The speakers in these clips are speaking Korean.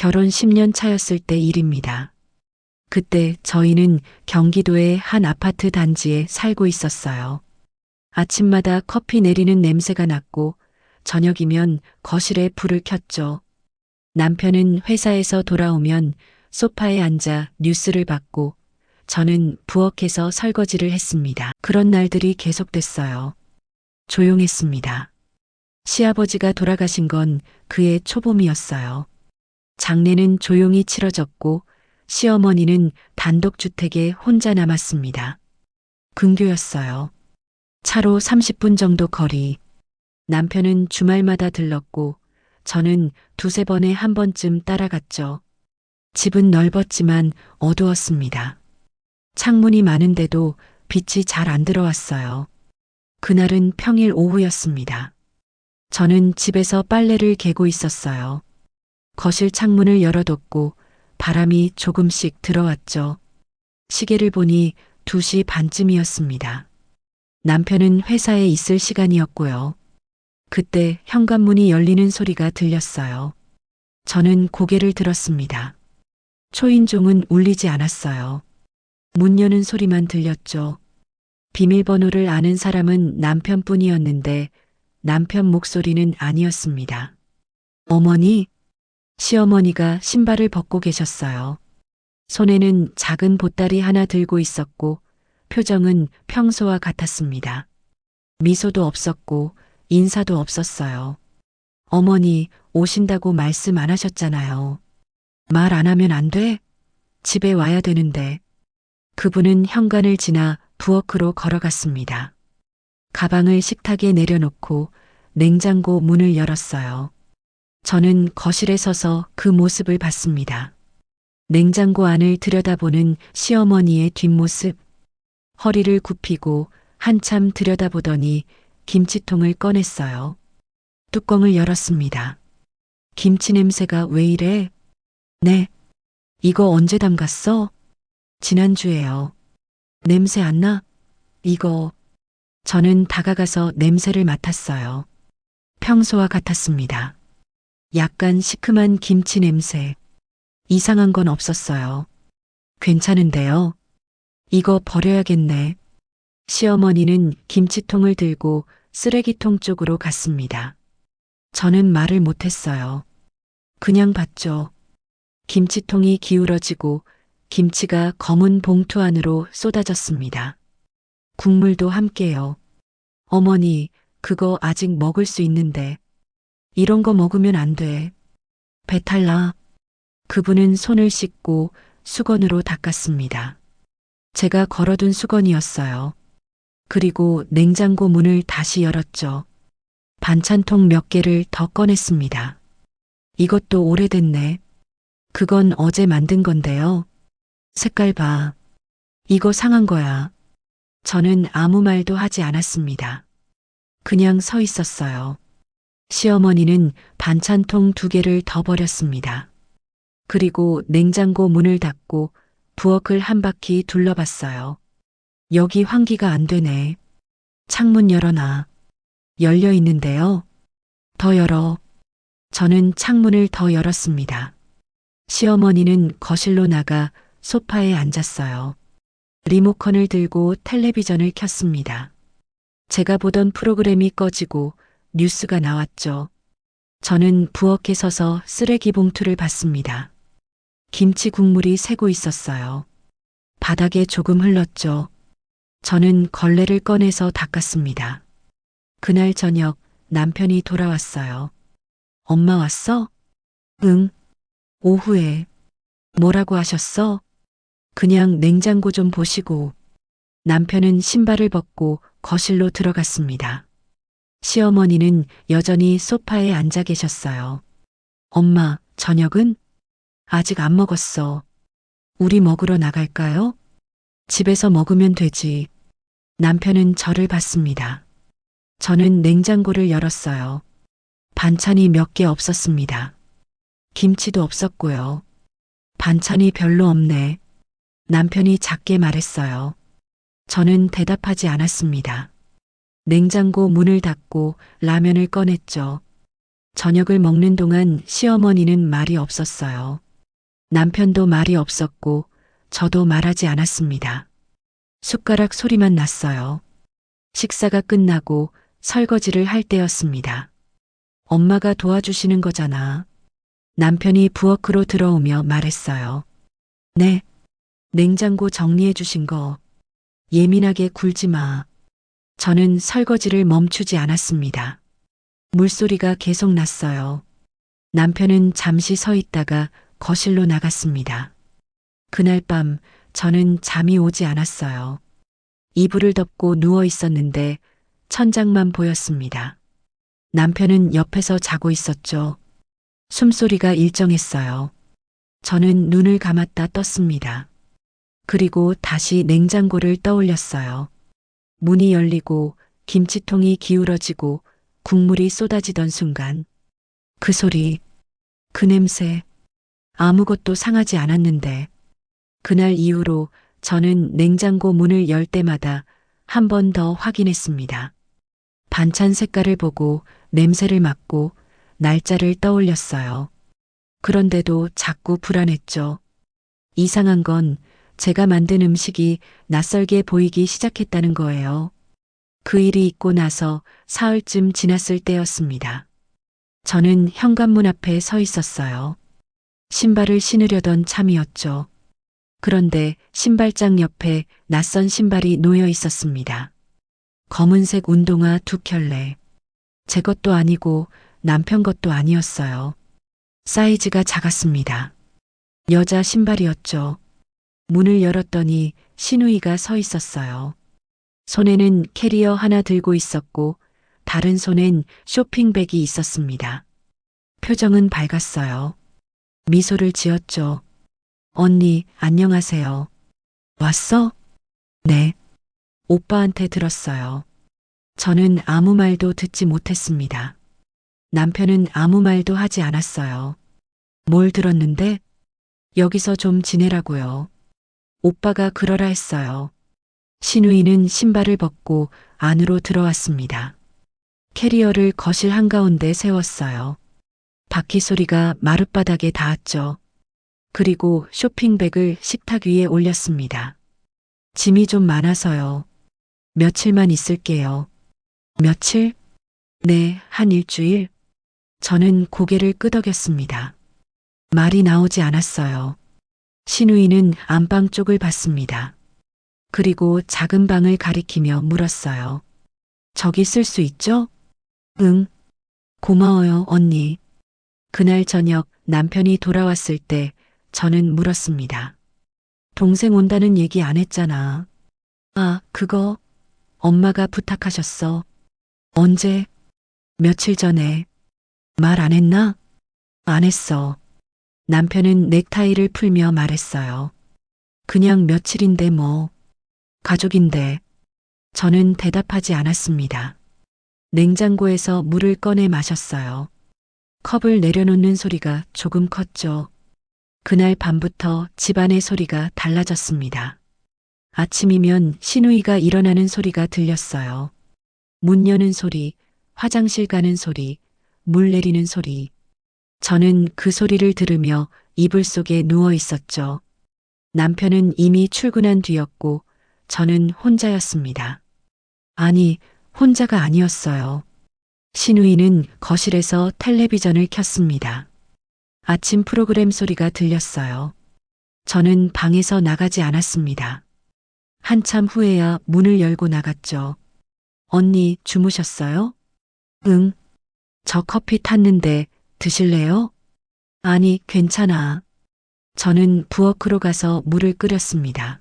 결혼 10년 차였을 때 일입니다. 그때 저희는 경기도의 한 아파트 단지에 살고 있었어요. 아침마다 커피 내리는 냄새가 났고 저녁이면 거실에 불을 켰죠. 남편은 회사에서 돌아오면 소파에 앉아 뉴스를 봤고 저는 부엌에서 설거지를 했습니다. 그런 날들이 계속됐어요. 조용했습니다. 시아버지가 돌아가신 건 그해 초봄이었어요. 장례는 조용히 치러졌고 시어머니는 단독주택에 혼자 남았습니다. 근교였어요. 차로 30분 정도 거리. 남편은 주말마다 들렀고 저는 두세 번에 한 번쯤 따라갔죠. 집은 넓었지만 어두웠습니다. 창문이 많은데도 빛이 잘 안 들어왔어요. 그날은 평일 오후였습니다. 저는 집에서 빨래를 개고 있었어요. 거실 창문을 열어뒀고 바람이 조금씩 들어왔죠. 시계를 보니 2시 반쯤이었습니다. 남편은 회사에 있을 시간이었고요. 그때 현관문이 열리는 소리가 들렸어요. 저는 고개를 들었습니다. 초인종은 울리지 않았어요. 문 여는 소리만 들렸죠. 비밀번호를 아는 사람은 남편뿐이었는데 남편 목소리는 아니었습니다. 어머니? 시어머니가 신발을 벗고 계셨어요. 손에는 작은 보따리 하나 들고 있었고 표정은 평소와 같았습니다. 미소도 없었고 인사도 없었어요. 어머니 오신다고 말씀 안 하셨잖아요. 말 안 하면 안 돼? 집에 와야 되는데. 그분은 현관을 지나 부엌으로 걸어갔습니다. 가방을 식탁에 내려놓고 냉장고 문을 열었어요. 저는 거실에 서서 그 모습을 봤습니다. 냉장고 안을 들여다보는 시어머니의 뒷모습. 허리를 굽히고 한참 들여다보더니 김치통을 꺼냈어요. 뚜껑을 열었습니다. 김치 냄새가 왜 이래? 네. 이거 언제 담갔어? 지난주에요. 냄새 안 나? 이거. 저는 다가가서 냄새를 맡았어요. 평소와 같았습니다. 약간 시큼한 김치 냄새. 이상한 건 없었어요. 괜찮은데요? 이거 버려야겠네. 시어머니는 김치통을 들고 쓰레기통 쪽으로 갔습니다. 저는 말을 못했어요. 그냥 봤죠. 김치통이 기울어지고 김치가 검은 봉투 안으로 쏟아졌습니다. 국물도 함께요. 어머니, 그거 아직 먹을 수 있는데. 이런 거 먹으면 안 돼. 배탈 나. 그분은 손을 씻고 수건으로 닦았습니다. 제가 걸어둔 수건이었어요. 그리고 냉장고 문을 다시 열었죠. 반찬통 몇 개를 더 꺼냈습니다. 이것도 오래됐네. 그건 어제 만든 건데요. 색깔 봐. 이거 상한 거야. 저는 아무 말도 하지 않았습니다. 그냥 서 있었어요. 시어머니는 반찬통 2개를 더 버렸습니다. 그리고 냉장고 문을 닫고 부엌을 한 바퀴 둘러봤어요. 여기 환기가 안 되네. 창문 열어놔. 열려 있는데요. 더 열어. 저는 창문을 더 열었습니다. 시어머니는 거실로 나가 소파에 앉았어요. 리모컨을 들고 텔레비전을 켰습니다. 제가 보던 프로그램이 꺼지고 뉴스가 나왔죠. 저는 부엌에 서서 쓰레기 봉투를 봤습니다. 김치 국물이 새고 있었어요. 바닥에 조금 흘렀죠. 저는 걸레를 꺼내서 닦았습니다. 그날 저녁 남편이 돌아왔어요. 엄마 왔어? 응. 오후에. 뭐라고 하셨어? 그냥 냉장고 좀 보시고. 남편은 신발을 벗고 거실로 들어갔습니다. 시어머니는 여전히 소파에 앉아 계셨어요. 엄마, 저녁은? 아직 안 먹었어. 우리 먹으러 나갈까요? 집에서 먹으면 되지. 남편은 저를 봤습니다. 저는 냉장고를 열었어요. 반찬이 몇 개 없었습니다. 김치도 없었고요. 반찬이 별로 없네. 남편이 작게 말했어요. 저는 대답하지 않았습니다. 냉장고 문을 닫고 라면을 꺼냈죠. 저녁을 먹는 동안 시어머니는 말이 없었어요. 남편도 말이 없었고 저도 말하지 않았습니다. 숟가락 소리만 났어요. 식사가 끝나고 설거지를 할 때였습니다. 엄마가 도와주시는 거잖아. 남편이 부엌으로 들어오며 말했어요. 네. 냉장고 정리해 주신 거. 예민하게 굴지 마. 저는 설거지를 멈추지 않았습니다. 물소리가 계속 났어요. 남편은 잠시 서 있다가 거실로 나갔습니다. 그날 밤 저는 잠이 오지 않았어요. 이불을 덮고 누워 있었는데 천장만 보였습니다. 남편은 옆에서 자고 있었죠. 숨소리가 일정했어요. 저는 눈을 감았다 떴습니다. 그리고 다시 냉장고를 떠올렸어요. 문이 열리고 김치통이 기울어지고 국물이 쏟아지던 순간 그 소리, 그 냄새, 아무것도 상하지 않았는데 그날 이후로 저는 냉장고 문을 열 때마다 한 번 더 확인했습니다. 반찬 색깔을 보고 냄새를 맡고 날짜를 떠올렸어요. 그런데도 자꾸 불안했죠. 이상한 건 제가 만든 음식이 낯설게 보이기 시작했다는 거예요. 그 일이 있고 나서 사흘쯤 지났을 때였습니다. 저는 현관문 앞에 서 있었어요. 신발을 신으려던 참이었죠. 그런데 신발장 옆에 낯선 신발이 놓여 있었습니다. 검은색 운동화 2켤레. 제 것도 아니고 남편 것도 아니었어요. 사이즈가 작았습니다. 여자 신발이었죠. 문을 열었더니 신우이가 서 있었어요. 손에는 캐리어 하나 들고 있었고 다른 손엔 쇼핑백이 있었습니다. 표정은 밝았어요. 미소를 지었죠. 언니, 안녕하세요. 왔어? 네. 오빠한테 들었어요. 저는 아무 말도 듣지 못했습니다. 남편은 아무 말도 하지 않았어요. 뭘 들었는데? 여기서 좀 지내라고요. 오빠가 그러라 했어요. 신우이는 신발을 벗고 안으로 들어왔습니다. 캐리어를 거실 한가운데 세웠어요. 바퀴 소리가 마룻바닥에 닿았죠. 그리고 쇼핑백을 식탁 위에 올렸습니다. 짐이 좀 많아서요. 며칠만 있을게요. 며칠? 네, 한 일주일. 저는 고개를 끄덕였습니다. 말이 나오지 않았어요. 신우이는 안방 쪽을 봤습니다. 그리고 작은 방을 가리키며 물었어요. 저기 쓸 수 있죠? 응. 고마워요, 언니. 그날 저녁 남편이 돌아왔을 때 저는 물었습니다. 동생 온다는 얘기 안 했잖아. 아, 그거 엄마가 부탁하셨어. 언제? 며칠 전에. 말 안 했나? 안 했어. 남편은 넥타이를 풀며 말했어요. 그냥 며칠인데 뭐. 가족인데. 저는 대답하지 않았습니다. 냉장고에서 물을 꺼내 마셨어요. 컵을 내려놓는 소리가 조금 컸죠. 그날 밤부터 집안의 소리가 달라졌습니다. 아침이면 신우이가 일어나는 소리가 들렸어요. 문 여는 소리, 화장실 가는 소리, 물 내리는 소리. 저는 그 소리를 들으며 이불 속에 누워 있었죠. 남편은 이미 출근한 뒤였고 저는 혼자였습니다. 아니, 혼자가 아니었어요. 신우이는 거실에서 텔레비전을 켰습니다. 아침 프로그램 소리가 들렸어요. 저는 방에서 나가지 않았습니다. 한참 후에야 문을 열고 나갔죠. 언니, 주무셨어요? 응. 저 커피 탔는데 드실래요? 아니, 괜찮아. 저는 부엌으로 가서 물을 끓였습니다.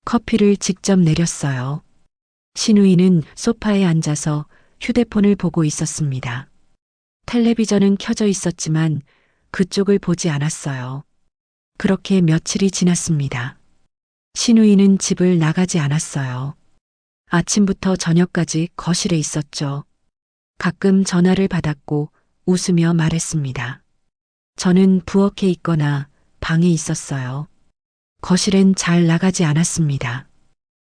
커피를 직접 내렸어요. 신우이는 소파에 앉아서 휴대폰을 보고 있었습니다. 텔레비전은 켜져 있었지만 그쪽을 보지 않았어요. 그렇게 며칠이 지났습니다. 신우이는 집을 나가지 않았어요. 아침부터 저녁까지 거실에 있었죠. 가끔 전화를 받았고 웃으며 말했습니다. 저는 부엌에 있거나 방에 있었어요. 거실엔 잘 나가지 않았습니다.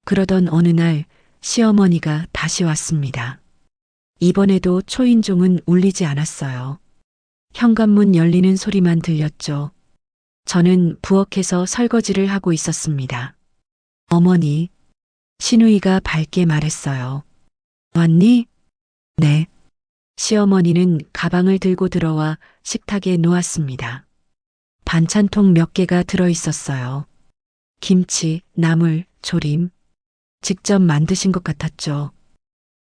그러던 어느 날 시어머니가 다시 왔습니다. 이번에도 초인종은 울리지 않았어요. 현관문 열리는 소리만 들렸죠. 저는 부엌에서 설거지를 하고 있었습니다. 어머니, 신우이가 밝게 말했어요. 왔니? 네. 시어머니는 가방을 들고 들어와 식탁에 놓았습니다. 반찬통 몇 개가 들어 있었어요. 김치, 나물, 조림. 직접 만드신 것 같았죠.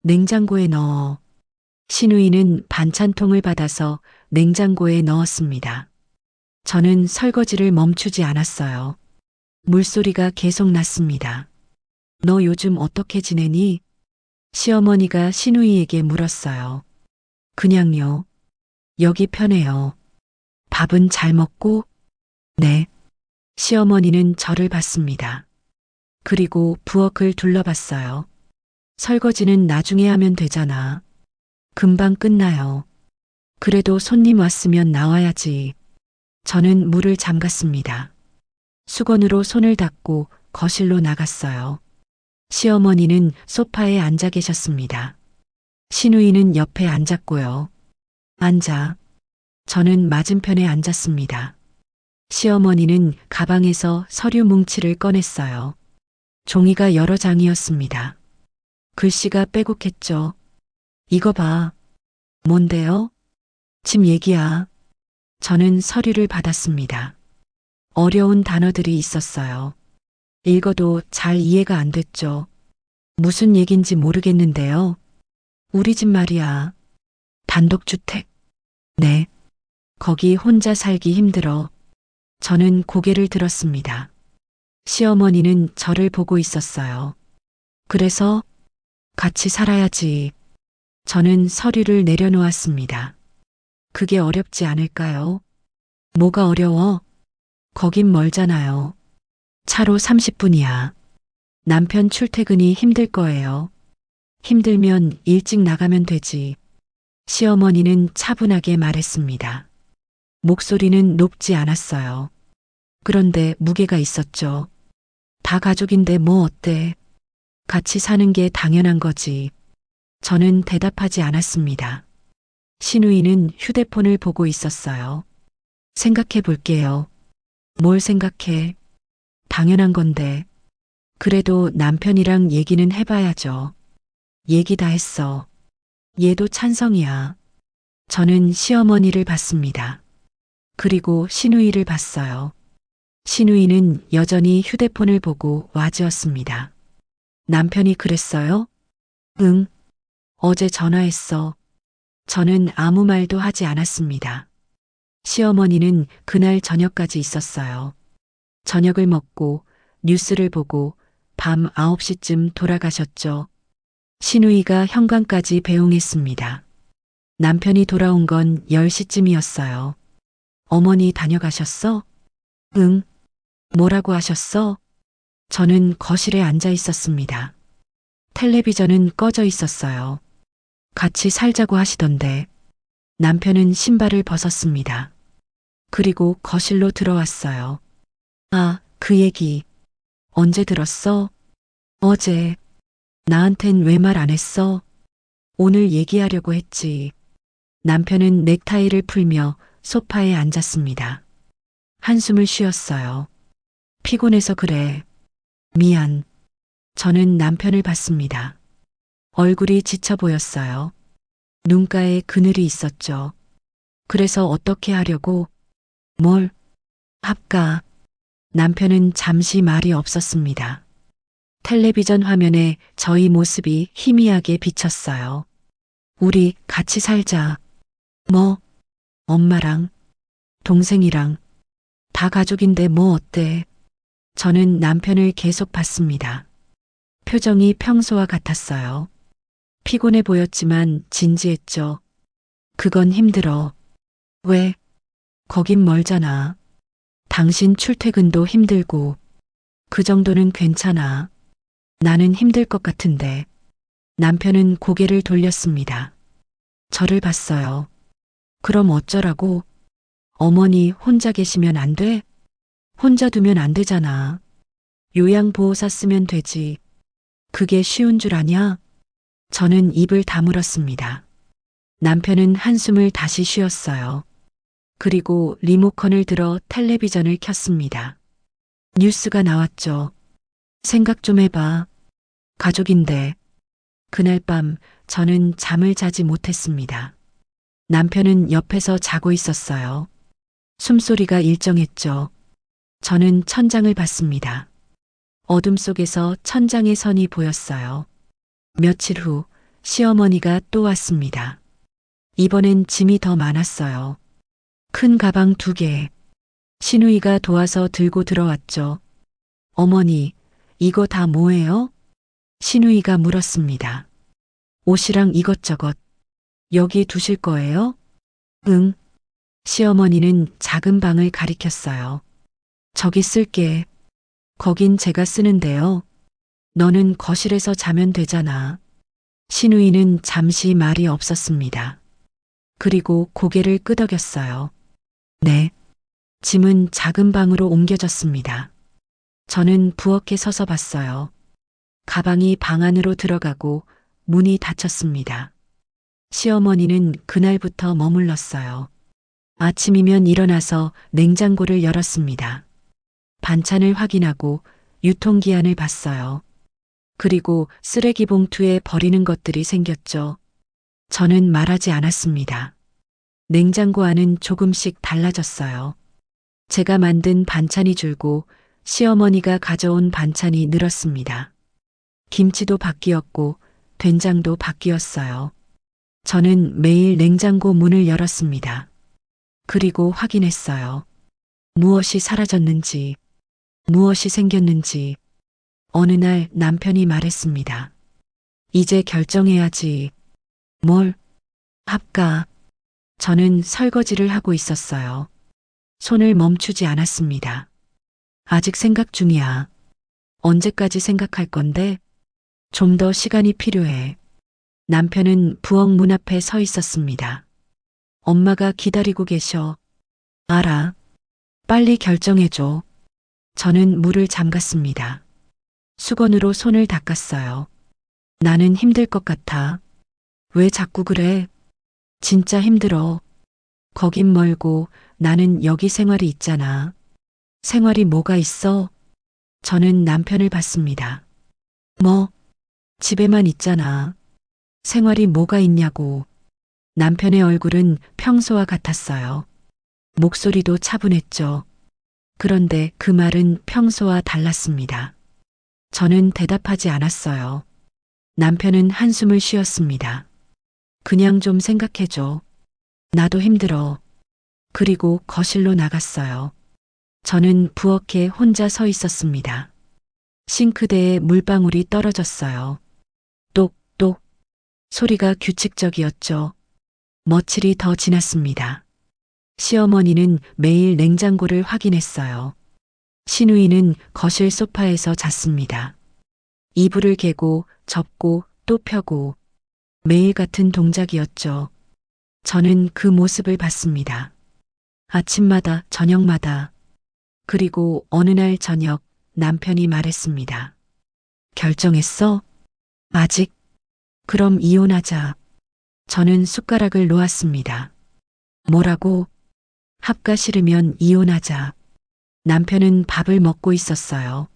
냉장고에 넣어. 신우이는 반찬통을 받아서 냉장고에 넣었습니다. 저는 설거지를 멈추지 않았어요. 물소리가 계속 났습니다. 너 요즘 어떻게 지내니? 시어머니가 신우이에게 물었어요. 그냥요. 여기 편해요. 밥은 잘 먹고? 네. 시어머니는 저를 봤습니다. 그리고 부엌을 둘러봤어요. 설거지는 나중에 하면 되잖아. 금방 끝나요. 그래도 손님 왔으면 나와야지. 저는 문을 잠갔습니다. 수건으로 손을 닦고 거실로 나갔어요. 시어머니는 소파에 앉아 계셨습니다. 신우이는 옆에 앉았고요. 앉아. 저는 맞은편에 앉았습니다. 시어머니는 가방에서 서류 뭉치를 꺼냈어요. 종이가 여러 장이었습니다. 글씨가 빼곡했죠. 이거 봐. 뭔데요? 집 얘기야. 저는 서류를 받았습니다. 어려운 단어들이 있었어요. 읽어도 잘 이해가 안 됐죠. 무슨 얘긴지 모르겠는데요. 우리 집 말이야. 단독주택. 네. 거기 혼자 살기 힘들어. 저는 고개를 들었습니다. 시어머니는 저를 보고 있었어요. 그래서 같이 살아야지. 저는 서류를 내려놓았습니다. 그게 어렵지 않을까요? 뭐가 어려워? 거긴 멀잖아요. 차로 30분이야. 남편 출퇴근이 힘들 거예요. 힘들면 일찍 나가면 되지. 시어머니는 차분하게 말했습니다. 목소리는 높지 않았어요. 그런데 무게가 있었죠. 다 가족인데 뭐 어때? 같이 사는 게 당연한 거지. 저는 대답하지 않았습니다. 신우이는 휴대폰을 보고 있었어요. 생각해 볼게요. 뭘 생각해? 당연한 건데. 그래도 남편이랑 얘기는 해봐야죠. 얘기 다 했어. 얘도 찬성이야. 저는 시어머니를 봤습니다. 그리고 신우이를 봤어요. 신우이는 여전히 휴대폰을 보고 와지었습니다. 남편이 그랬어요? 응. 어제 전화했어. 저는 아무 말도 하지 않았습니다. 시어머니는 그날 저녁까지 있었어요. 저녁을 먹고 뉴스를 보고 밤 9시쯤 돌아가셨죠. 신우이가 현관까지 배웅했습니다. 남편이 돌아온 건 10시쯤이었어요. 어머니 다녀가셨어? 응. 뭐라고 하셨어? 저는 거실에 앉아 있었습니다. 텔레비전은 꺼져 있었어요. 같이 살자고 하시던데. 남편은 신발을 벗었습니다. 그리고 거실로 들어왔어요. 아, 그 얘기. 언제 들었어? 어제. 나한텐 왜 말 안 했어? 오늘 얘기하려고 했지. 남편은 넥타이를 풀며 소파에 앉았습니다. 한숨을 쉬었어요. 피곤해서 그래. 미안. 저는 남편을 봤습니다. 얼굴이 지쳐 보였어요. 눈가에 그늘이 있었죠. 그래서 어떻게 하려고? 뭘? 합가. 남편은 잠시 말이 없었습니다. 텔레비전 화면에 저희 모습이 희미하게 비쳤어요. 우리 같이 살자. 뭐? 엄마랑, 동생이랑, 다 가족인데 뭐 어때? 저는 남편을 계속 봤습니다. 표정이 평소와 같았어요. 피곤해 보였지만 진지했죠. 그건 힘들어. 왜? 거긴 멀잖아. 당신 출퇴근도 힘들고. 그 정도는 괜찮아. 나는 힘들 것 같은데. 남편은 고개를 돌렸습니다. 저를 봤어요. 그럼 어쩌라고? 어머니 혼자 계시면 안 돼? 혼자 두면 안 되잖아. 요양보호사 쓰면 되지. 그게 쉬운 줄 아냐? 저는 입을 다물었습니다. 남편은 한숨을 다시 쉬었어요. 그리고 리모컨을 들어 텔레비전을 켰습니다. 뉴스가 나왔죠. 생각 좀 해봐. 가족인데. 그날 밤 저는 잠을 자지 못했습니다. 남편은 옆에서 자고 있었어요. 숨소리가 일정했죠. 저는 천장을 봤습니다. 어둠 속에서 천장의 선이 보였어요. 며칠 후 시어머니가 또 왔습니다. 이번엔 짐이 더 많았어요. 큰 가방 2개. 시누이가 도와서 들고 들어왔죠. 어머니, 이거 다 뭐예요? 시누이가 물었습니다. 옷이랑 이것저것. 여기 두실 거예요? 응. 시어머니는 작은 방을 가리켰어요. 저기 쓸게. 거긴 제가 쓰는데요. 너는 거실에서 자면 되잖아. 시누이는 잠시 말이 없었습니다. 그리고 고개를 끄덕였어요. 네. 짐은 작은 방으로 옮겨졌습니다. 저는 부엌에 서서 봤어요. 가방이 방 안으로 들어가고 문이 닫혔습니다. 시어머니는 그날부터 머물렀어요. 아침이면 일어나서 냉장고를 열었습니다. 반찬을 확인하고 유통기한을 봤어요. 그리고 쓰레기 봉투에 버리는 것들이 생겼죠. 저는 말하지 않았습니다. 냉장고 안은 조금씩 달라졌어요. 제가 만든 반찬이 줄고 시어머니가 가져온 반찬이 늘었습니다. 김치도 바뀌었고 된장도 바뀌었어요. 저는 매일 냉장고 문을 열었습니다. 그리고 확인했어요. 무엇이 사라졌는지, 무엇이 생겼는지. 어느 날 남편이 말했습니다. 이제 결정해야지. 뭘? 합가. 저는 설거지를 하고 있었어요. 손을 멈추지 않았습니다. 아직 생각 중이야. 언제까지 생각할 건데? 좀 더 시간이 필요해. 남편은 부엌 문 앞에 서 있었습니다. 엄마가 기다리고 계셔. 알아. 빨리 결정해줘. 저는 물을 잠갔습니다. 수건으로 손을 닦았어요. 나는 힘들 것 같아. 왜 자꾸 그래? 진짜 힘들어. 거긴 멀고 나는 여기 생활이 있잖아. 생활이 뭐가 있어? 저는 남편을 봤습니다. 뭐? 집에만 있잖아. 생활이 뭐가 있냐고. 남편의 얼굴은 평소와 같았어요. 목소리도 차분했죠. 그런데 그 말은 평소와 달랐습니다. 저는 대답하지 않았어요. 남편은 한숨을 쉬었습니다. 그냥 좀 생각해줘. 나도 힘들어. 그리고 거실로 나갔어요. 저는 부엌에 혼자 서 있었습니다. 싱크대에 물방울이 떨어졌어요. 똑똑 소리가 규칙적이었죠. 며칠이 더 지났습니다. 시어머니는 매일 냉장고를 확인했어요. 시누이는 거실 소파에서 잤습니다. 이불을 개고 접고 또 펴고 매일 같은 동작이었죠. 저는 그 모습을 봤습니다. 아침마다 저녁마다. 그리고 어느 날 저녁 남편이 말했습니다. 결정했어? 아직? 그럼 이혼하자. 저는 숟가락을 놓았습니다. 뭐라고? 합가 싫으면 이혼하자. 남편은 밥을 먹고 있었어요.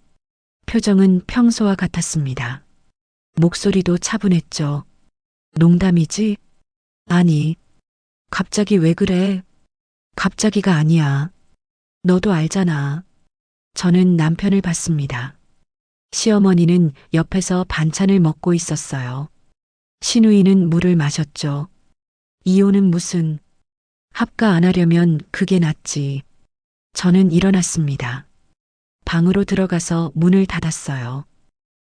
표정은 평소와 같았습니다. 목소리도 차분했죠. 농담이지? 아니. 갑자기 왜 그래? 갑자기가 아니야. 너도 알잖아. 저는 남편을 봤습니다. 시어머니는 옆에서 반찬을 먹고 있었어요. 시누이는 물을 마셨죠. 이혼은 무슨. 합가 안 하려면 그게 낫지. 저는 일어났습니다. 방으로 들어가서 문을 닫았어요.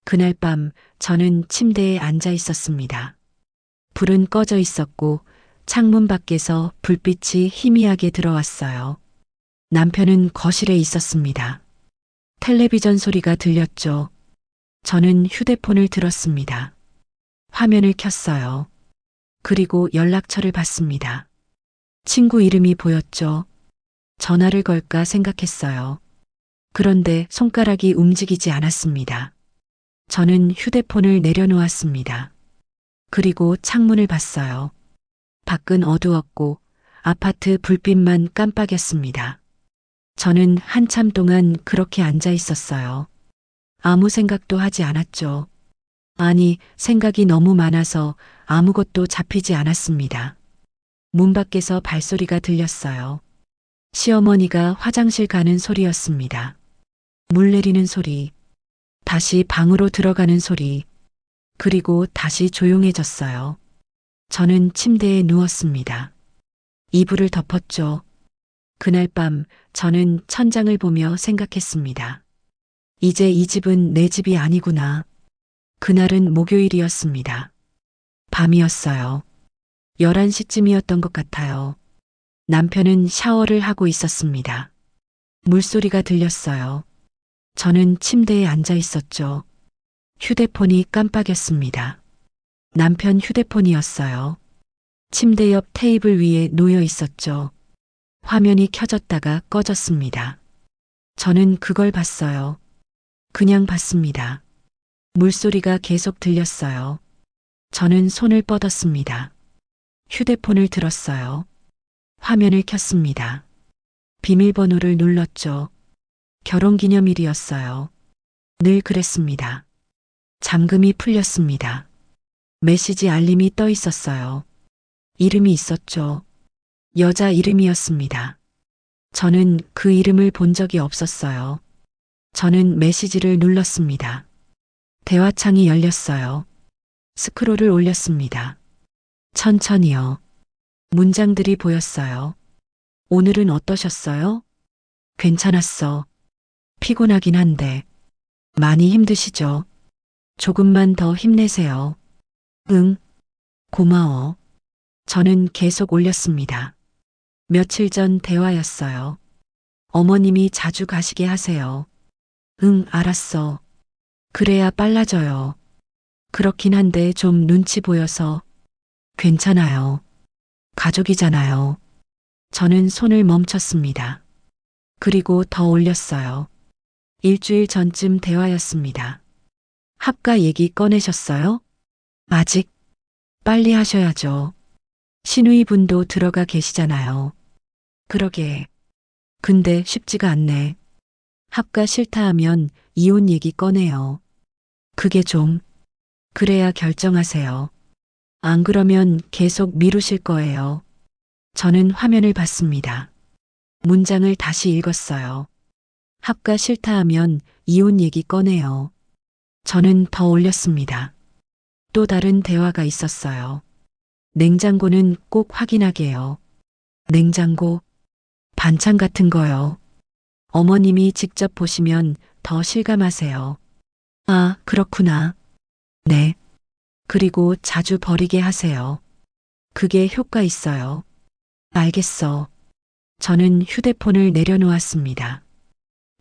그날 밤 저는 침대에 앉아 있었습니다. 불은 꺼져 있었고 창문 밖에서 불빛이 희미하게 들어왔어요. 남편은 거실에 있었습니다. 텔레비전 소리가 들렸죠. 저는 휴대폰을 들었습니다. 화면을 켰어요. 그리고 연락처를 봤습니다. 친구 이름이 보였죠. 전화를 걸까 생각했어요. 그런데 손가락이 움직이지 않았습니다. 저는 휴대폰을 내려놓았습니다. 그리고 창문을 봤어요. 밖은 어두웠고 아파트 불빛만 깜빡였습니다. 저는 한참 동안 그렇게 앉아 있었어요. 아무 생각도 하지 않았죠. 아니, 생각이 너무 많아서 아무것도 잡히지 않았습니다. 문 밖에서 발소리가 들렸어요. 시어머니가 화장실 가는 소리였습니다. 물 내리는 소리, 다시 방으로 들어가는 소리, 그리고 다시 조용해졌어요. 저는 침대에 누웠습니다. 이불을 덮었죠. 그날 밤 저는 천장을 보며 생각했습니다. 이제 이 집은 내 집이 아니구나. 그날은 목요일이었습니다. 밤이었어요. 11시쯤이었던 것 같아요. 남편은 샤워를 하고 있었습니다. 물소리가 들렸어요. 저는 침대에 앉아 있었죠. 휴대폰이 깜빡였습니다. 남편 휴대폰이었어요. 침대 옆 테이블 위에 놓여 있었죠. 화면이 켜졌다가 꺼졌습니다. 저는 그걸 봤어요. 그냥 봤습니다. 물소리가 계속 들렸어요. 저는 손을 뻗었습니다. 휴대폰을 들었어요. 화면을 켰습니다. 비밀번호를 눌렀죠. 결혼기념일이었어요. 늘 그랬습니다. 잠금이 풀렸습니다. 메시지 알림이 떠 있었어요. 이름이 있었죠. 여자 이름이었습니다. 저는 그 이름을 본 적이 없었어요. 저는 메시지를 눌렀습니다. 대화창이 열렸어요. 스크롤을 올렸습니다. 천천히요. 문장들이 보였어요. 오늘은 어떠셨어요? 괜찮았어. 피곤하긴 한데. 많이 힘드시죠? 조금만 더 힘내세요. 응. 고마워. 저는 계속 올렸습니다. 며칠 전 대화였어요. 어머님이 자주 가시게 하세요. 응, 알았어. 그래야 빨라져요. 그렇긴 한데 좀 눈치 보여서. 괜찮아요. 가족이잖아요. 저는 손을 멈췄습니다. 그리고 더 올렸어요. 일주일 전쯤 대화였습니다. 합가 얘기 꺼내셨어요? 아직? 빨리 하셔야죠. 시누이분도 들어가 계시잖아요. 그러게. 근데 쉽지가 않네. 합가 싫다 하면 이혼 얘기 꺼내요. 그게 좀. 그래야 결정하세요. 안 그러면 계속 미루실 거예요. 저는 화면을 봤습니다. 문장을 다시 읽었어요. 합가 싫다 하면 이혼 얘기 꺼내요. 저는 더 올렸습니다. 또 다른 대화가 있었어요. 냉장고는 꼭 확인하게요. 냉장고, 반찬 같은 거요. 어머님이 직접 보시면 더 실감하세요. 아, 그렇구나. 네. 그리고 자주 버리게 하세요. 그게 효과 있어요. 알겠어. 저는 휴대폰을 내려놓았습니다.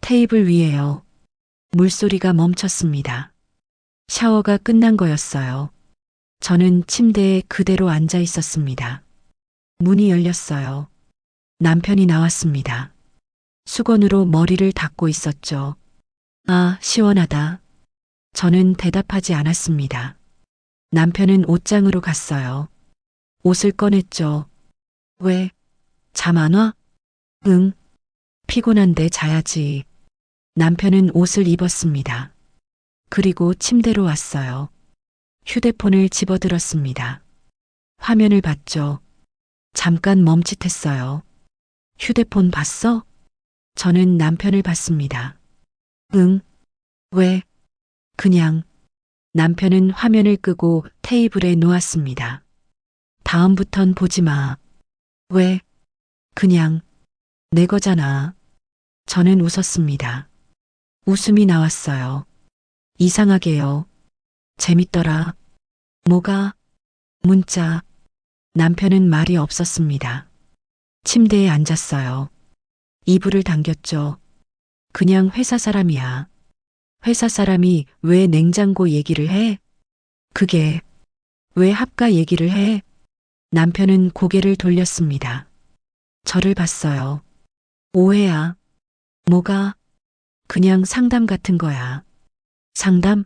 테이블 위에요. 물소리가 멈췄습니다. 샤워가 끝난 거였어요. 저는 침대에 그대로 앉아 있었습니다. 문이 열렸어요. 남편이 나왔습니다. 수건으로 머리를 닦고 있었죠. 아, 시원하다. 저는 대답하지 않았습니다. 남편은 옷장으로 갔어요. 옷을 꺼냈죠. 왜? 잠 안 와? 응. 피곤한데 자야지. 남편은 옷을 입었습니다. 그리고 침대로 왔어요. 휴대폰을 집어들었습니다. 화면을 봤죠. 잠깐 멈칫했어요. 휴대폰 봤어? 저는 남편을 봤습니다. 응. 왜? 그냥. 남편은 화면을 끄고 테이블에 놓았습니다. 다음부턴 보지 마. 왜? 그냥. 내 거잖아. 저는 웃었습니다. 웃음이 나왔어요. 이상하게요. 재밌더라. 뭐가? 문자. 남편은 말이 없었습니다. 침대에 앉았어요. 이불을 당겼죠. 그냥 회사 사람이야. 회사 사람이 왜 냉장고 얘기를 해? 그게 왜 합가 얘기를 해? 남편은 고개를 돌렸습니다. 저를 봤어요. 오해야. 뭐가? 그냥 상담 같은 거야. 상담?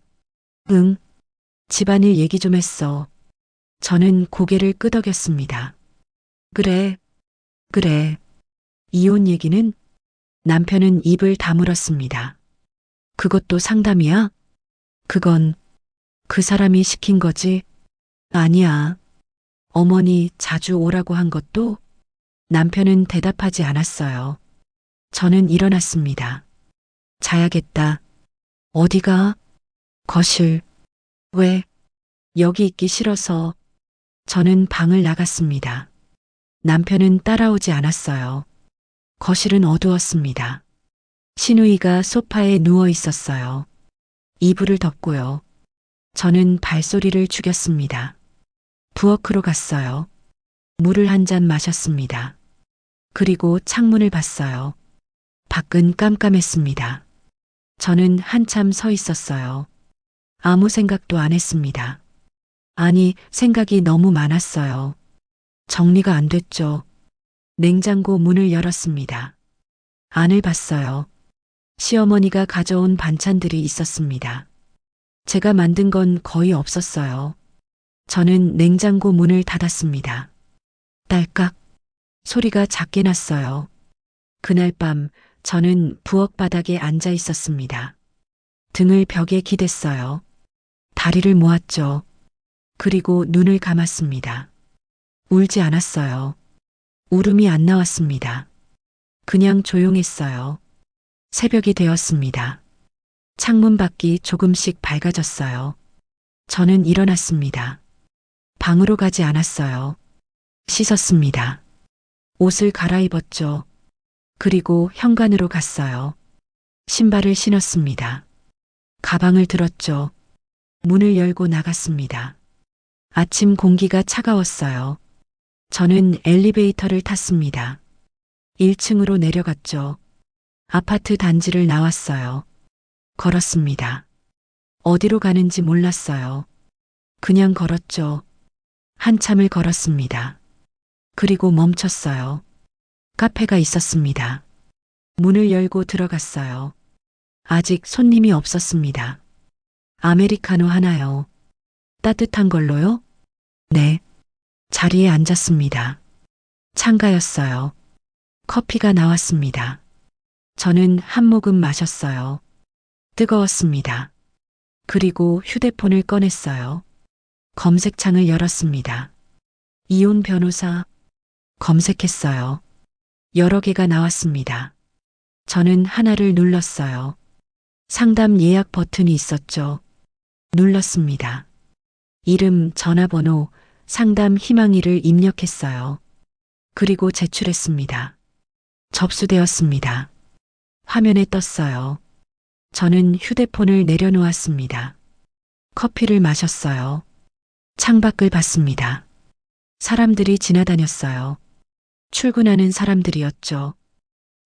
응. 집안일 얘기 좀 했어. 저는 고개를 끄덕였습니다. 그래, 그래. 이혼 얘기는 남편은 입을 다물었습니다. 그것도 상담이야? 그건 그 사람이 시킨 거지. 아니야. 어머니 자주 오라고 한 것도 남편은 대답하지 않았어요. 저는 일어났습니다. 자야겠다. 어디가? 거실. 왜? 여기 있기 싫어서. 저는 방을 나갔습니다. 남편은 따라오지 않았어요. 거실은 어두웠습니다. 신우이가 소파에 누워 있었어요. 이불을 덮고요. 저는 발소리를 죽였습니다. 부엌으로 갔어요. 물을 한 잔 마셨습니다. 그리고 창문을 봤어요. 밖은 깜깜했습니다. 저는 한참 서 있었어요. 아무 생각도 안 했습니다. 아니, 생각이 너무 많았어요. 정리가 안 됐죠. 냉장고 문을 열었습니다. 안을 봤어요. 시어머니가 가져온 반찬들이 있었습니다. 제가 만든 건 거의 없었어요. 저는 냉장고 문을 닫았습니다. 딸깍 소리가 작게 났어요. 그날 밤 저는 부엌 바닥에 앉아 있었습니다. 등을 벽에 기댔어요. 다리를 모았죠. 그리고 눈을 감았습니다. 울지 않았어요. 울음이 안 나왔습니다. 그냥 조용했어요. 새벽이 되었습니다. 창문 밖이 조금씩 밝아졌어요. 저는 일어났습니다. 방으로 가지 않았어요. 씻었습니다. 옷을 갈아입었죠. 그리고 현관으로 갔어요. 신발을 신었습니다. 가방을 들었죠. 문을 열고 나갔습니다. 아침 공기가 차가웠어요. 저는 엘리베이터를 탔습니다. 1층으로 내려갔죠. 아파트 단지를 나왔어요. 걸었습니다. 어디로 가는지 몰랐어요. 그냥 걸었죠. 한참을 걸었습니다. 그리고 멈췄어요. 카페가 있었습니다. 문을 열고 들어갔어요. 아직 손님이 없었습니다. 아메리카노 하나요. 따뜻한 걸로요? 네. 자리에 앉았습니다. 창가였어요. 커피가 나왔습니다. 저는 한 모금 마셨어요. 뜨거웠습니다. 그리고 휴대폰을 꺼냈어요. 검색창을 열었습니다. 이혼 변호사 검색했어요. 여러 개가 나왔습니다. 저는 하나를 눌렀어요. 상담 예약 버튼이 있었죠. 눌렀습니다. 이름, 전화번호, 상담 희망일을 입력했어요. 그리고 제출했습니다. 접수되었습니다. 화면에 떴어요. 저는 휴대폰을 내려놓았습니다. 커피를 마셨어요. 창밖을 봤습니다. 사람들이 지나다녔어요. 출근하는 사람들이었죠.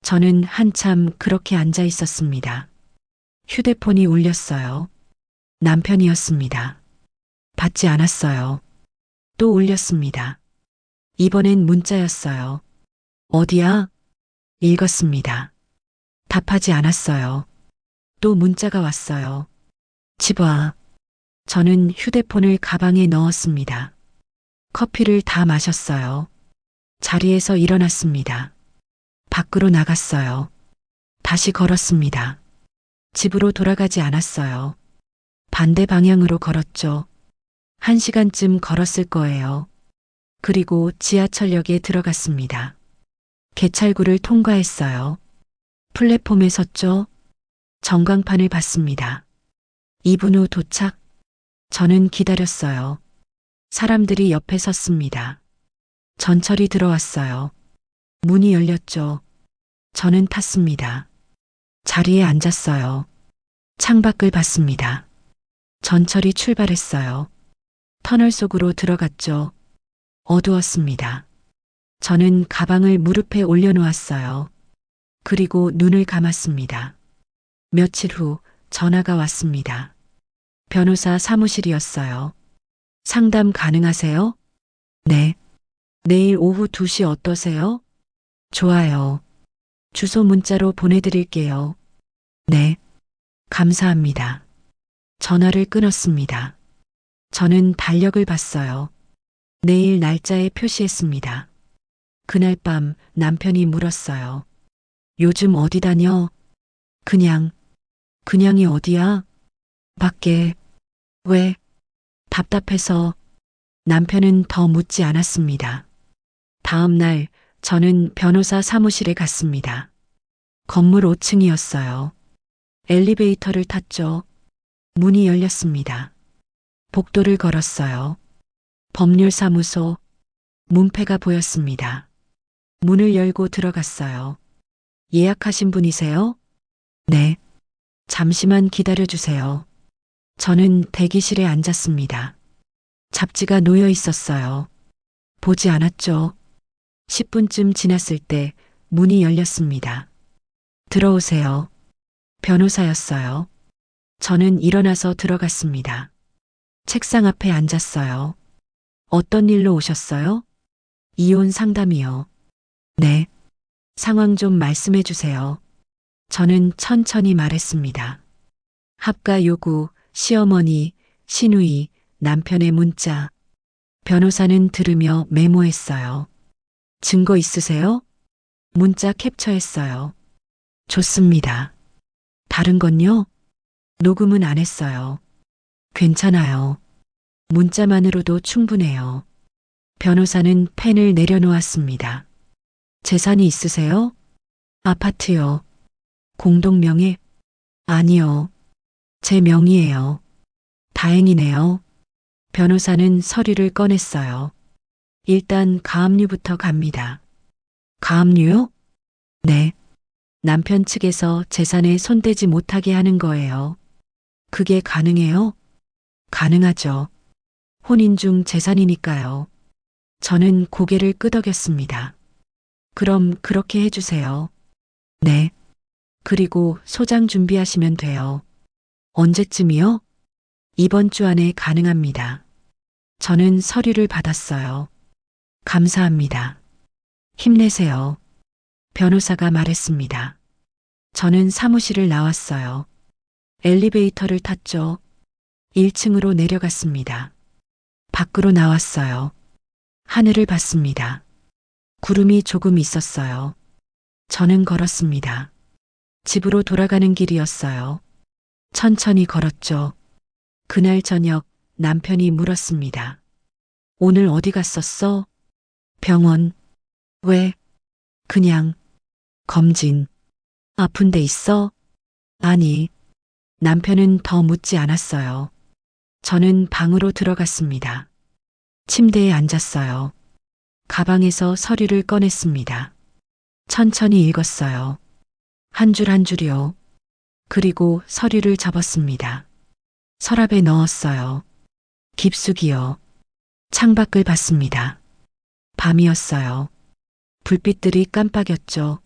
저는 한참 그렇게 앉아 있었습니다. 휴대폰이 울렸어요. 남편이었습니다. 받지 않았어요. 또 울렸습니다. 이번엔 문자였어요. 어디야? 읽었습니다. 답하지 않았어요. 또 문자가 왔어요. 집 와. 저는 휴대폰을 가방에 넣었습니다. 커피를 다 마셨어요. 자리에서 일어났습니다. 밖으로 나갔어요. 다시 걸었습니다. 집으로 돌아가지 않았어요. 반대 방향으로 걸었죠. 1시간쯤 걸었을 거예요. 그리고 지하철역에 들어갔습니다. 개찰구를 통과했어요. 플랫폼에 섰죠. 전광판을 봤습니다. 2분 후 도착. 저는 기다렸어요. 사람들이 옆에 섰습니다. 전철이 들어왔어요. 문이 열렸죠. 저는 탔습니다. 자리에 앉았어요. 창밖을 봤습니다. 전철이 출발했어요. 터널 속으로 들어갔죠. 어두웠습니다. 저는 가방을 무릎에 올려놓았어요. 그리고 눈을 감았습니다. 며칠 후 전화가 왔습니다. 변호사 사무실이었어요. 상담 가능하세요? 네. 내일 오후 2시 어떠세요? 좋아요. 주소 문자로 보내드릴게요. 네. 감사합니다. 전화를 끊었습니다. 저는 달력을 봤어요. 내일 날짜에 표시했습니다. 그날 밤 남편이 물었어요. 요즘 어디 다녀? 그냥, 그냥이 어디야? 밖에. 왜? 답답해서. 남편은 더 묻지 않았습니다. 다음 날 저는 변호사 사무실에 갔습니다. 건물 5층이었어요. 엘리베이터를 탔죠. 문이 열렸습니다. 복도를 걸었어요. 법률사무소, 문패가 보였습니다. 문을 열고 들어갔어요. 예약하신 분이세요? 네. 잠시만 기다려 주세요. 저는 대기실에 앉았습니다. 잡지가 놓여 있었어요. 보지 않았죠. 10분쯤 지났을 때 문이 열렸습니다. 들어오세요. 변호사였어요. 저는 일어나서 들어갔습니다. 책상 앞에 앉았어요. 어떤 일로 오셨어요? 이혼 상담이요. 네. 상황 좀 말씀해 주세요. 저는 천천히 말했습니다. 합가 요구, 시어머니, 시누이, 남편의 문자. 변호사는 들으며 메모했어요. 증거 있으세요? 문자 캡처했어요. 좋습니다. 다른 건요? 녹음은 안 했어요. 괜찮아요. 문자만으로도 충분해요. 변호사는 펜을 내려놓았습니다. 재산이 있으세요? 아파트요. 공동명의? 아니요. 제 명의예요. 다행이네요. 변호사는 서류를 꺼냈어요. 일단 가압류부터 갑니다. 가압류요? 네. 남편 측에서 재산에 손대지 못하게 하는 거예요. 그게 가능해요? 가능하죠. 혼인 중 재산이니까요. 저는 고개를 끄덕였습니다. 그럼 그렇게 해주세요. 네. 그리고 소장 준비하시면 돼요. 언제쯤이요? 이번 주 안에 가능합니다. 저는 서류를 받았어요. 감사합니다. 힘내세요. 변호사가 말했습니다. 저는 사무실을 나왔어요. 엘리베이터를 탔죠. 1층으로 내려갔습니다. 밖으로 나왔어요. 하늘을 봤습니다. 구름이 조금 있었어요. 저는 걸었습니다. 집으로 돌아가는 길이었어요. 천천히 걸었죠. 그날 저녁 남편이 물었습니다. 오늘 어디 갔었어? 병원. 왜? 그냥. 검진. 아픈 데 있어? 아니. 남편은 더 묻지 않았어요. 저는 방으로 들어갔습니다. 침대에 앉았어요. 가방에서 서류를 꺼냈습니다. 천천히 읽었어요. 한 줄 한 줄이요. 그리고 서류를 접었습니다. 서랍에 넣었어요. 깊숙이요. 창밖을 봤습니다. 밤이었어요. 불빛들이 깜빡였죠.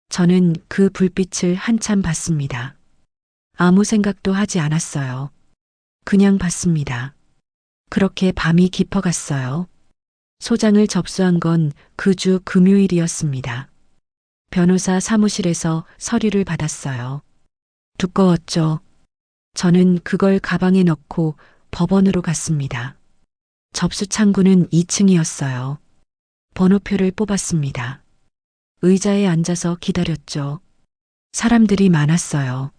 저는 그 불빛을 한참 봤습니다. 아무 생각도 하지 않았어요. 그냥 봤습니다. 그렇게 밤이 깊어갔어요. 소장을 접수한 건 그 주 금요일이었습니다. 변호사 사무실에서 서류를 받았어요. 두꺼웠죠. 저는 그걸 가방에 넣고 법원으로 갔습니다. 접수 창구는 2층이었어요. 번호표를 뽑았습니다. 의자에 앉아서 기다렸죠. 사람들이 많았어요.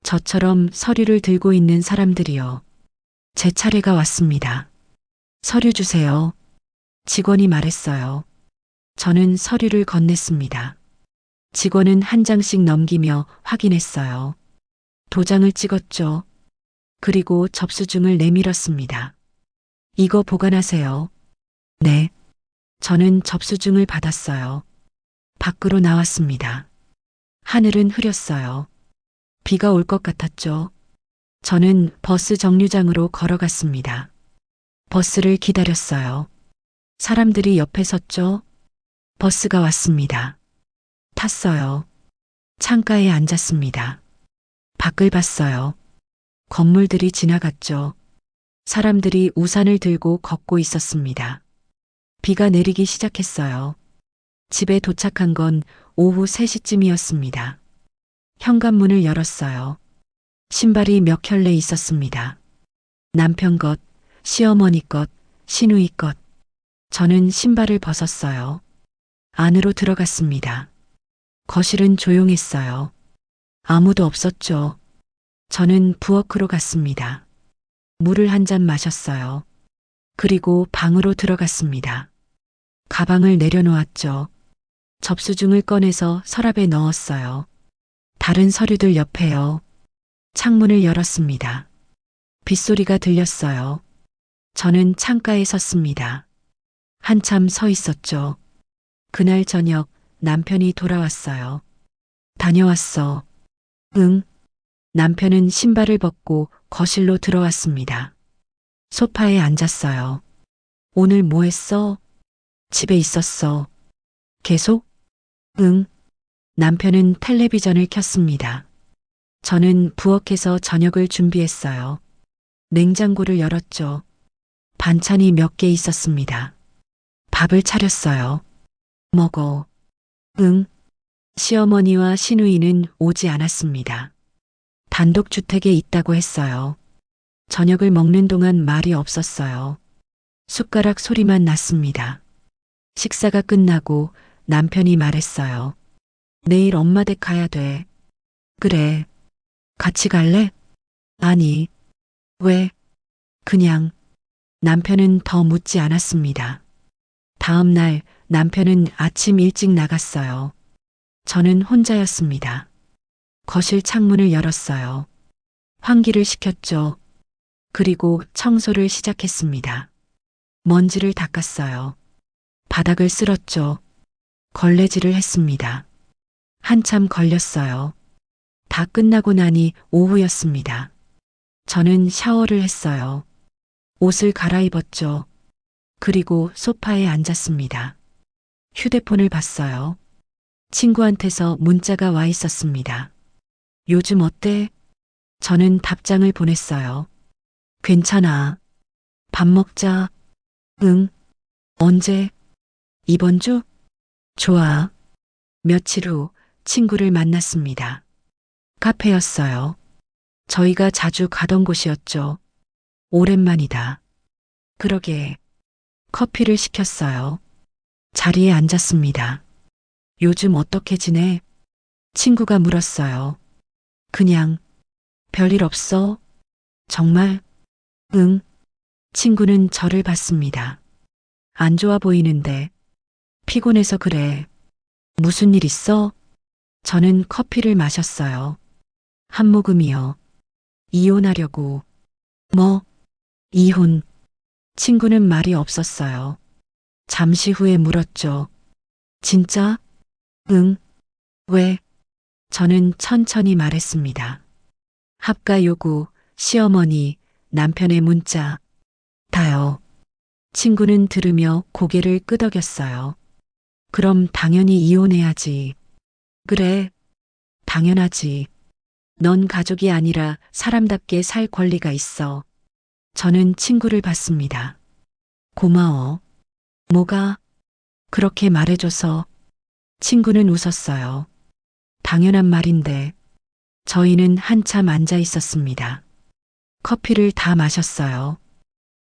저처럼 서류를 들고 있는 사람들이요. 제 차례가 왔습니다. 서류 주세요. 직원이 말했어요. 저는 서류를 건넸습니다. 직원은 한 장씩 넘기며 확인했어요. 도장을 찍었죠. 그리고 접수증을 내밀었습니다. 이거 보관하세요. 네. 저는 접수증을 받았어요. 밖으로 나왔습니다. 하늘은 흐렸어요. 비가 올 것 같았죠. 저는 버스 정류장으로 걸어갔습니다. 버스를 기다렸어요. 사람들이 옆에 섰죠. 버스가 왔습니다. 탔어요. 창가에 앉았습니다. 밖을 봤어요. 건물들이 지나갔죠. 사람들이 우산을 들고 걷고 있었습니다. 비가 내리기 시작했어요. 집에 도착한 건 오후 3시쯤이었습니다. 현관문을 열었어요. 신발이 몇 켤레 있었습니다. 남편 것, 시어머니 것, 시누이 것. 저는 신발을 벗었어요. 안으로 들어갔습니다. 거실은 조용했어요. 아무도 없었죠. 저는 부엌으로 갔습니다. 물을 한 잔 마셨어요. 그리고 방으로 들어갔습니다. 가방을 내려놓았죠. 접수중을 꺼내서 서랍에 넣었어요. 다른 서류들 옆에요. 창문을 열었습니다. 빗소리가 들렸어요. 저는 창가에 섰습니다. 한참 서 있었죠. 그날 저녁 남편이 돌아왔어요. 다녀왔어. 응. 남편은 신발을 벗고 거실로 들어왔습니다. 소파에 앉았어요. 오늘 뭐 했어? 집에 있었어. 계속? 응. 남편은 텔레비전을 켰습니다. 저는 부엌에서 저녁을 준비했어요. 냉장고를 열었죠. 반찬이 몇 개 있었습니다. 밥을 차렸어요. 먹어. 응. 시어머니와 시누이는 오지 않았습니다. 단독주택에 있다고 했어요. 저녁을 먹는 동안 말이 없었어요. 숟가락 소리만 났습니다. 식사가 끝나고 남편이 말했어요. 내일 엄마 댁 가야 돼. 그래. 같이 갈래? 아니. 왜? 그냥. 남편은 더 묻지 않았습니다. 다음 날 남편은 아침 일찍 나갔어요. 저는 혼자였습니다. 거실 창문을 열었어요. 환기를 시켰죠. 그리고 청소를 시작했습니다. 먼지를 닦았어요. 바닥을 쓸었죠. 걸레질을 했습니다. 한참 걸렸어요. 다 끝나고 나니 오후였습니다. 저는 샤워를 했어요. 옷을 갈아입었죠. 그리고 소파에 앉았습니다. 휴대폰을 봤어요. 친구한테서 문자가 와 있었습니다. 요즘 어때? 저는 답장을 보냈어요. 괜찮아. 밥 먹자. 응. 언제? 이번 주? 좋아. 며칠 후 친구를 만났습니다. 카페였어요. 저희가 자주 가던 곳이었죠. 오랜만이다. 그러게. 커피를 시켰어요. 자리에 앉았습니다. 요즘 어떻게 지내? 친구가 물었어요. 그냥. 별일 없어? 정말? 응. 친구는 저를 봤습니다. 안 좋아 보이는데. 피곤해서 그래. 무슨 일 있어? 저는 커피를 마셨어요. 한 모금이요. 이혼하려고. 뭐? 이혼. 친구는 말이 없었어요. 잠시 후에 물었죠. 진짜? 응. 왜? 저는 천천히 말했습니다. 합가 요구, 시어머니, 남편의 문자. 다요. 친구는 들으며 고개를 끄덕였어요. 그럼 당연히 이혼해야지. 그래. 당연하지. 넌 가족이 아니라 사람답게 살 권리가 있어. 저는 친구를 봤습니다. 고마워. 뭐가? 그렇게 말해줘서. 친구는 웃었어요. 당연한 말인데. 저희는 한참 앉아 있었습니다. 커피를 다 마셨어요.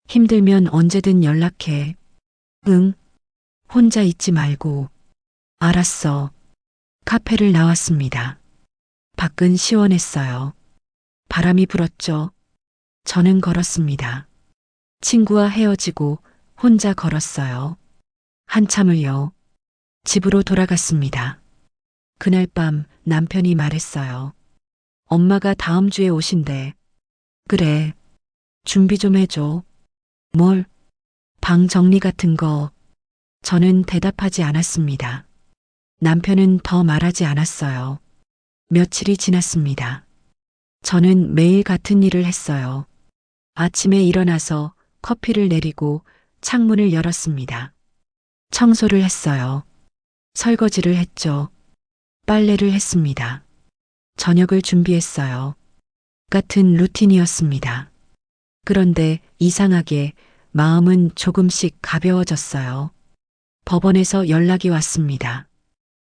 힘들면 언제든 연락해. 응. 혼자 있지 말고. 알았어. 카페를 나왔습니다. 밖은 시원했어요. 바람이 불었죠. 저는 걸었습니다. 친구와 헤어지고 혼자 걸었어요. 한참을요. 집으로 돌아갔습니다. 그날 밤 남편이 말했어요. 엄마가 다음 주에 오신대. 그래. 준비 좀 해줘. 뭘? 방 정리 같은 거. 저는 대답하지 않았습니다. 남편은 더 말하지 않았어요. 며칠이 지났습니다. 저는 매일 같은 일을 했어요. 아침에 일어나서 커피를 내리고 창문을 열었습니다. 청소를 했어요. 설거지를 했죠. 빨래를 했습니다. 저녁을 준비했어요. 같은 루틴이었습니다. 그런데 이상하게 마음은 조금씩 가벼워졌어요. 법원에서 연락이 왔습니다.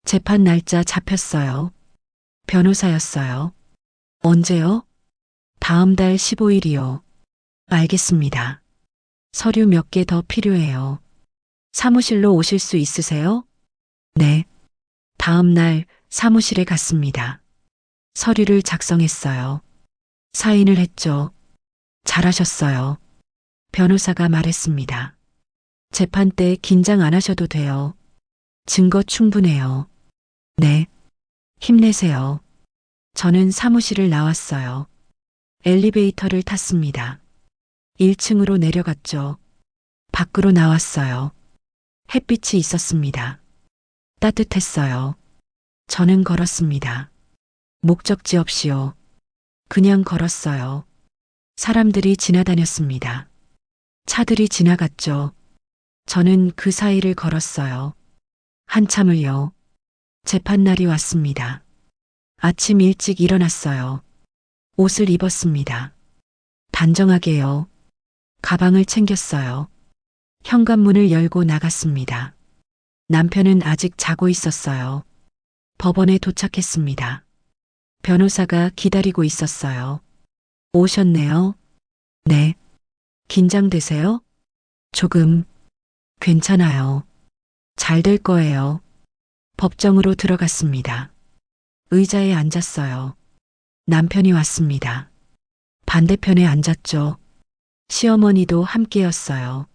재판 날짜 잡혔어요. 변호사였어요. 언제요? 다음 달 15일이요. 알겠습니다. 서류 몇 개 더 필요해요. 사무실로 오실 수 있으세요? 네. 다음 날 사무실에 갔습니다. 서류를 작성했어요. 사인을 했죠. 잘하셨어요. 변호사가 말했습니다. 재판 때 긴장 안 하셔도 돼요. 증거 충분해요. 네. 힘내세요. 저는 사무실을 나왔어요. 엘리베이터를 탔습니다. 1층으로 내려갔죠. 밖으로 나왔어요. 햇빛이 있었습니다. 따뜻했어요. 저는 걸었습니다. 목적지 없이요. 그냥 걸었어요. 사람들이 지나다녔습니다. 차들이 지나갔죠. 저는 그 사이를 걸었어요. 한참을요. 재판날이 왔습니다. 아침 일찍 일어났어요. 옷을 입었습니다. 단정하게요. 가방을 챙겼어요. 현관문을 열고 나갔습니다. 남편은 아직 자고 있었어요. 법원에 도착했습니다. 변호사가 기다리고 있었어요. 오셨네요. 네. 긴장되세요? 조금. 괜찮아요. 잘 될 거예요. 법정으로 들어갔습니다. 의자에 앉았어요. 남편이 왔습니다. 반대편에 앉았죠. 시어머니도 함께였어요.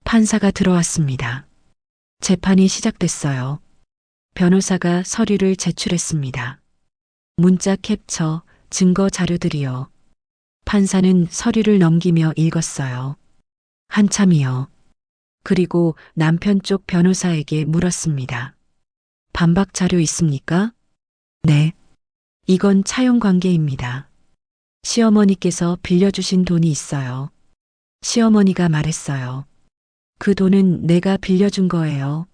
판사가 들어왔습니다. 재판이 시작됐어요. 변호사가 서류를 제출했습니다. 문자 캡처, 증거 자료들이요. 판사는 서류를 넘기며 읽었어요. 한참이요. 그리고 남편 쪽 변호사에게 물었습니다. 반박 자료 있습니까? 네. 이건 차용 관계입니다. 시어머니께서 빌려주신 돈이 있어요. 시어머니가 말했어요. 그 돈은 내가 빌려준 거예요.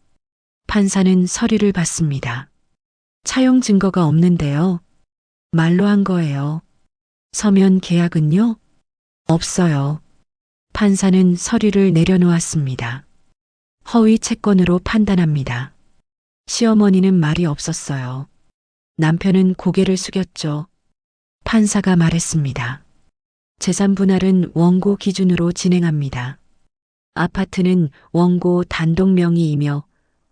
판사는 서류를 받습니다. 차용 증거가 없는데요. 말로 한 거예요. 서면 계약은요? 없어요. 판사는 서류를 내려놓았습니다. 허위 채권으로 판단합니다. 시어머니는 말이 없었어요. 남편은 고개를 숙였죠. 판사가 말했습니다. 재산 분할은 원고 기준으로 진행합니다. 아파트는 원고 단독 명의이며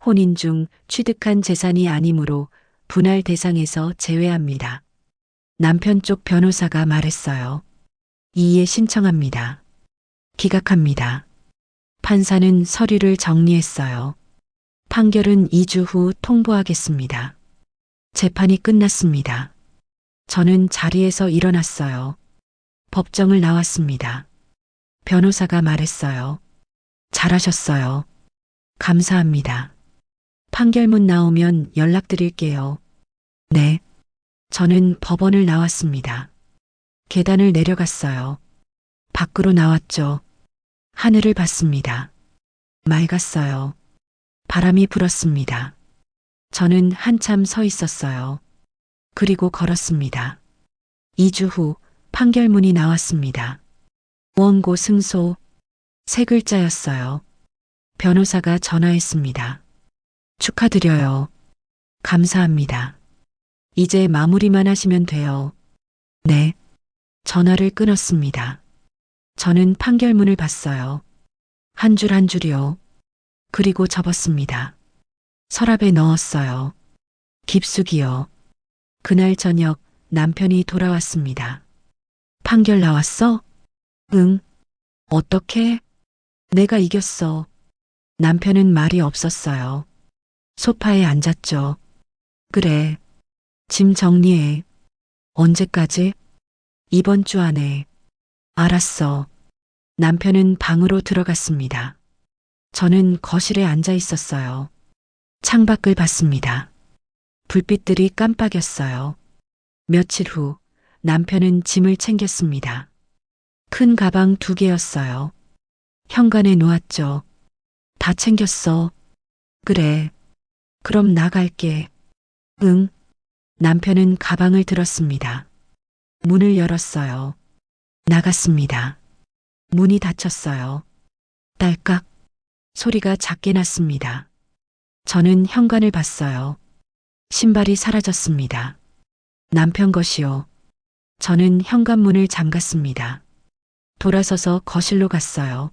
혼인 중 취득한 재산이 아니므로 분할 대상에서 제외합니다. 남편 쪽 변호사가 말했어요. 이의 신청합니다. 기각합니다. 판사는 서류를 정리했어요. 판결은 2주 후 통보하겠습니다. 재판이 끝났습니다. 저는 자리에서 일어났어요. 법정을 나왔습니다. 변호사가 말했어요. 잘하셨어요. 감사합니다. 판결문 나오면 연락드릴게요. 네. 저는 법원을 나왔습니다. 계단을 내려갔어요. 밖으로 나왔죠. 하늘을 봤습니다. 맑았어요. 바람이 불었습니다. 저는 한참 서 있었어요. 그리고 걸었습니다. 2주 후 판결문이 나왔습니다. 원고 승소. 3글자였어요. 변호사가 전화했습니다. 축하드려요. 감사합니다. 이제 마무리만 하시면 돼요. 네. 전화를 끊었습니다. 저는 판결문을 봤어요. 한 줄 한 줄이요. 그리고 접었습니다. 서랍에 넣었어요. 깊숙이요. 그날 저녁 남편이 돌아왔습니다. 판결 나왔어? 응. 어떻게? 내가 이겼어. 남편은 말이 없었어요. 소파에 앉았죠. 그래. 짐 정리해. 언제까지? 이번 주 안에. 알았어. 남편은 방으로 들어갔습니다. 저는 거실에 앉아 있었어요. 창밖을 봤습니다. 불빛들이 깜빡였어요. 며칠 후 남편은 짐을 챙겼습니다. 큰 가방 2개였어요. 현관에 놓았죠. 다 챙겼어. 그래. 그럼 나갈게. 응. 남편은 가방을 들었습니다. 문을 열었어요. 나갔습니다. 문이 닫혔어요. 딸깍 소리가 작게 났습니다. 저는 현관을 봤어요. 신발이 사라졌습니다. 남편 것이요. 저는 현관문을 잠갔습니다. 돌아서서 거실로 갔어요.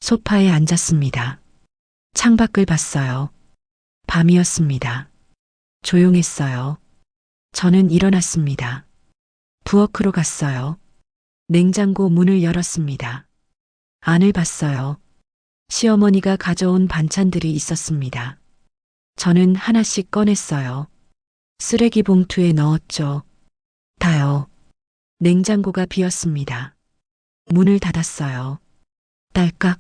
소파에 앉았습니다. 창밖을 봤어요. 밤이었습니다. 조용했어요. 저는 일어났습니다. 부엌으로 갔어요. 냉장고 문을 열었습니다. 안을 봤어요. 시어머니가 가져온 반찬들이 있었습니다. 저는 하나씩 꺼냈어요. 쓰레기 봉투에 넣었죠. 다요. 냉장고가 비었습니다. 문을 닫았어요. 딸깍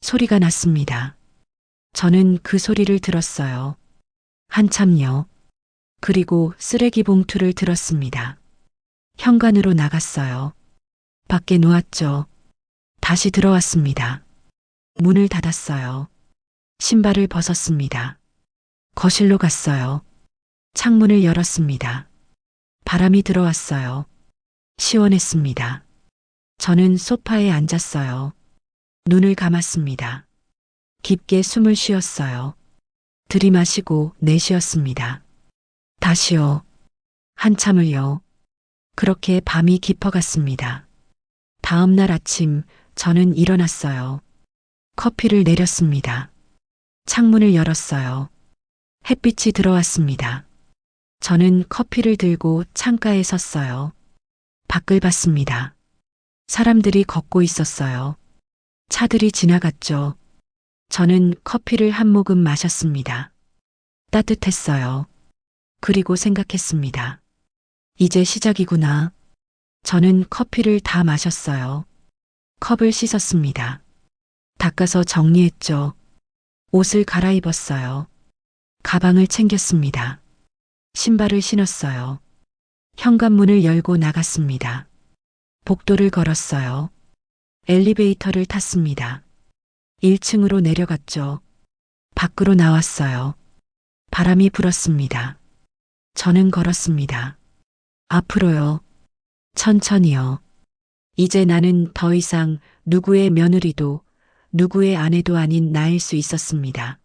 소리가 났습니다. 저는 그 소리를 들었어요. 한참요. 그리고 쓰레기 봉투를 들었습니다. 현관으로 나갔어요. 밖에 놓았죠. 다시 들어왔습니다. 문을 닫았어요. 신발을 벗었습니다. 거실로 갔어요. 창문을 열었습니다. 바람이 들어왔어요. 시원했습니다. 저는 소파에 앉았어요. 눈을 감았습니다. 깊게 숨을 쉬었어요. 들이마시고 내쉬었습니다. 다시요. 한참을요. 그렇게 밤이 깊어갔습니다. 다음 날 아침 저는 일어났어요. 커피를 내렸습니다. 창문을 열었어요. 햇빛이 들어왔습니다. 저는 커피를 들고 창가에 섰어요. 밖을 봤습니다. 사람들이 걷고 있었어요. 차들이 지나갔죠. 저는 커피를 한 모금 마셨습니다. 따뜻했어요. 그리고 생각했습니다. 이제 시작이구나. 저는 커피를 다 마셨어요. 컵을 씻었습니다. 닦아서 정리했죠. 옷을 갈아입었어요. 가방을 챙겼습니다. 신발을 신었어요. 현관문을 열고 나갔습니다. 복도를 걸었어요. 엘리베이터를 탔습니다. 1층으로 내려갔죠. 밖으로 나왔어요. 바람이 불었습니다. 저는 걸었습니다. 앞으로요. 천천히요. 이제 나는 더 이상 누구의 며느리도 누구의 아내도 아닌 나일 수 있었습니다.